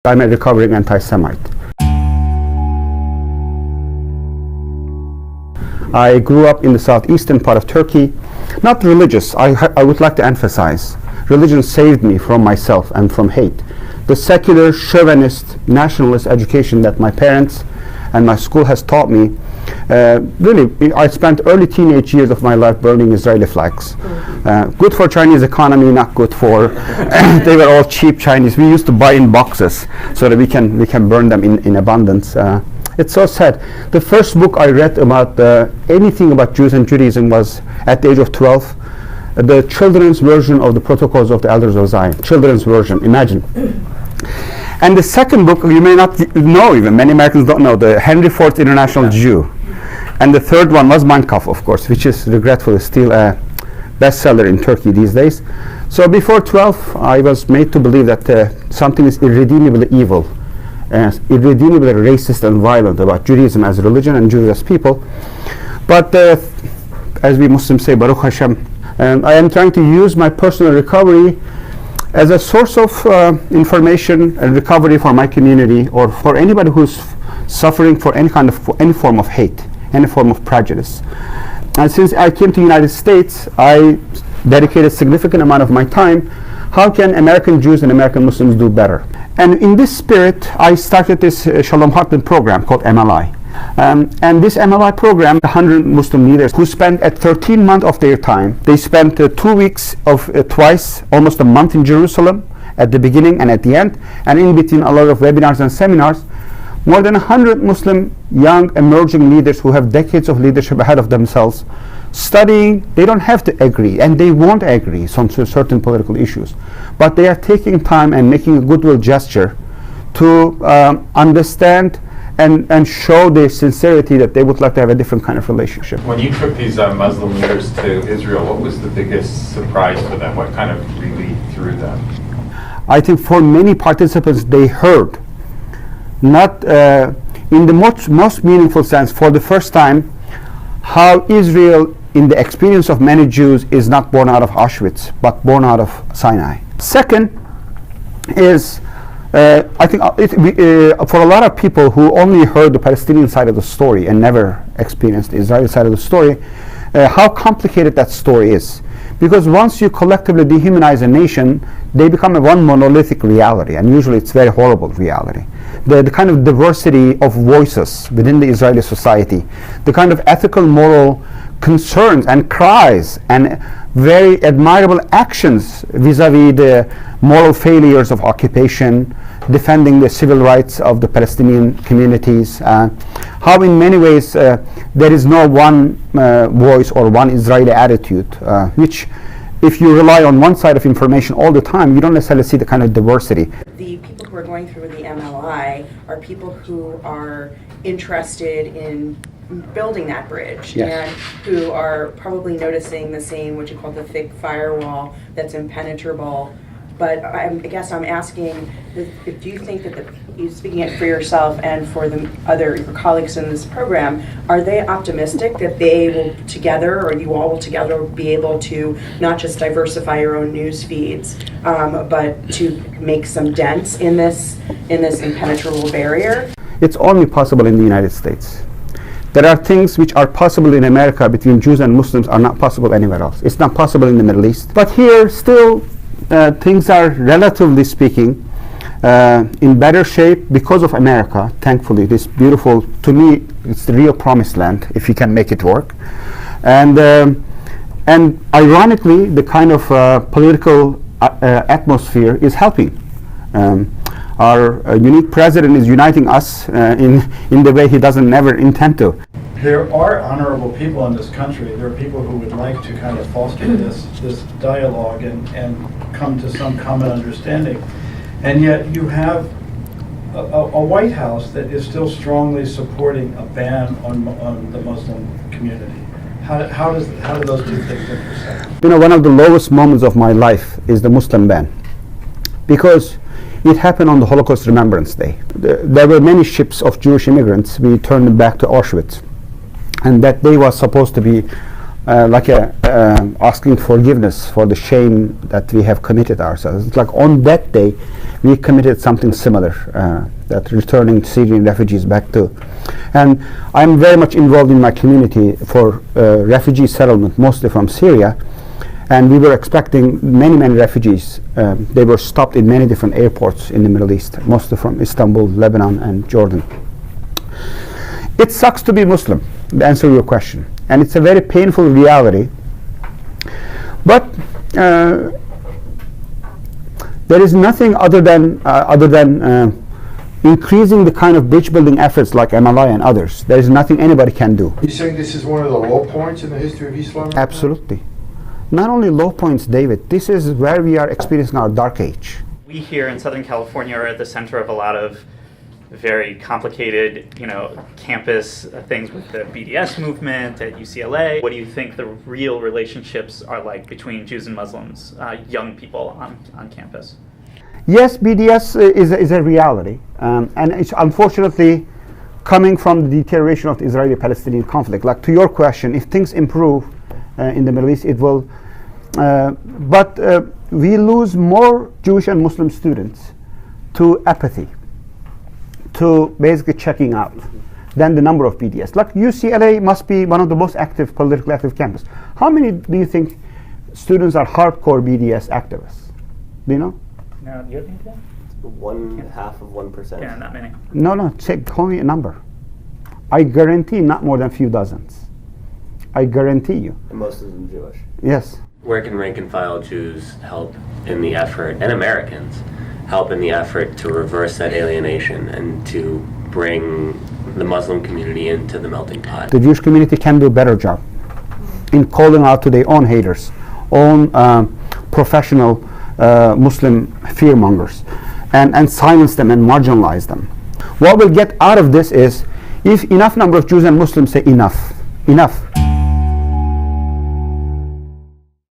I'm a recovering anti-Semite. I grew up in the southeastern part of Turkey. Not religious, I would like to emphasize. Religion saved me from myself and from hate. The secular, chauvinist, nationalist education that my parents and my school has taught me, really, I spent early teenage years of my life burning Israeli flags. Good for Chinese economy, not good for, they were all cheap Chinese. We used to buy in boxes so that we can burn them in abundance. It's so sad. The first book I read about anything about Jews and Judaism was at the age of 12. The children's version of the Protocols of the Elders of Zion. Children's version, imagine. And the second book, you may not know even, many Americans don't know, the Henry Ford's International Jew. And the third one was Mein Kampf, of course, which is regretfully still a bestseller in Turkey these days. So before 12, I was made to believe that something is irredeemably evil, irredeemably racist and violent about Judaism as a religion and Jews as people. But as we Muslims say, Baruch Hashem, I am trying to use my personal recovery as a source of information and recovery for my community, or for anybody who's suffering for any form of hate, any form of prejudice. And since I came to the United States, I dedicated a significant amount of my time. How can American Jews and American Muslims do better? And in this spirit, I started this Shalom Hartman program called MLI. And this MLI program, 100 Muslim leaders who spent at 13 months of their time, they spent 2 weeks of twice, almost a month in Jerusalem at the beginning and at the end, and in between a lot of webinars and seminars. More than 100 Muslim young emerging leaders who have decades of leadership ahead of themselves, studying. They don't have to agree, and they won't agree on certain political issues, but they are taking time and making a goodwill gesture to understand and show their sincerity that they would like to have a different kind of relationship. When you took these Muslim leaders to Israel, what was the biggest surprise for them? What kind of really threw them? I think for many participants, they heard, not in the most meaningful sense, for the first time, how Israel, in the experience of many Jews, is not born out of Auschwitz, but born out of Sinai. Second is, I think for a lot of people who only heard the Palestinian side of the story and never experienced the Israeli side of the story, how complicated that story is. Because once you collectively dehumanize a nation, they become a one monolithic reality, and usually it's very horrible reality. The kind of diversity of voices within the Israeli society, the kind of ethical, moral concerns and cries and very admirable actions vis-a-vis the moral failures of occupation, defending the civil rights of the Palestinian communities, how in many ways there is no one voice or one Israeli attitude, which if you rely on one side of information all the time, you don't necessarily see the kind of diversity. The people who are going through the MLI are people who are interested in building that bridge, yes, and who are probably noticing the same, what you call the thick firewall that's impenetrable. But I guess I'm asking, do you think that you speaking it for yourself and for your colleagues in this program, are they optimistic that they will together, or you all will together, be able to not just diversify your own news feeds, but to make some dents in this impenetrable barrier? It's only possible in the United States. There are things which are possible in America between Jews and Muslims are not possible anywhere else. It's not possible in the Middle East. But here, still, things are, relatively speaking, in better shape because of America, thankfully. This beautiful, to me, it's the real promised land, if you can make it work. And ironically, the kind of political atmosphere is helping. Our unique president is uniting us in the way he doesn't never intend to. There are honorable people in this country. There are people who would like to kind of foster this dialogue and come to some common understanding. And yet you have a White House that is still strongly supporting a ban on the Muslim community. How do those two things intersect? You know, one of the lowest moments of my life is the Muslim ban, because it happened on the Holocaust Remembrance Day. There were many ships of Jewish immigrants. We turned them back to Auschwitz, and that day was supposed to be asking forgiveness for the shame that we have committed ourselves. It's like on that day, we committed something similar, that returning Syrian refugees back to. And I'm very much involved in my community for refugee settlement, mostly from Syria. And we were expecting many, many refugees. They were stopped in many different airports in the Middle East, mostly from Istanbul, Lebanon, and Jordan. It sucks to be Muslim, to answer your question. And it's a very painful reality. But there is nothing other than increasing the kind of bridge building efforts like MLI and others. There is nothing anybody can do. You're saying this is one of the low points in the history of Islam? Right? Absolutely. Not only low points, David, this is where we are experiencing our dark age. We here in Southern California are at the center of a lot of very complicated, campus things with the BDS movement at UCLA. What do you think the real relationships are like between Jews and Muslims, young people on campus? Yes, BDS is a reality, and it's unfortunately coming from the deterioration of the Israeli-Palestinian conflict. Like to your question, if things improve in the Middle East, it will. But we lose more Jewish and Muslim students to apathy, to basically checking out, than the number of BDS. Like UCLA must be one of the most active, politically active campus. How many do you think students are hardcore BDS activists? Do you know? No, you think that? 1/2 of 1%. Yeah, not many. No, call me a number. I guarantee not more than a few dozens. I guarantee you. And most of them Jewish. Yes. Where can rank and file Jews help in the effort, and Americans help in the effort to reverse that alienation and to bring the Muslim community into the melting pot? The Jewish community can do a better job in calling out to their own haters, own professional Muslim fearmongers, and silence them and marginalize them. What we'll get out of this is if enough number of Jews and Muslims say enough,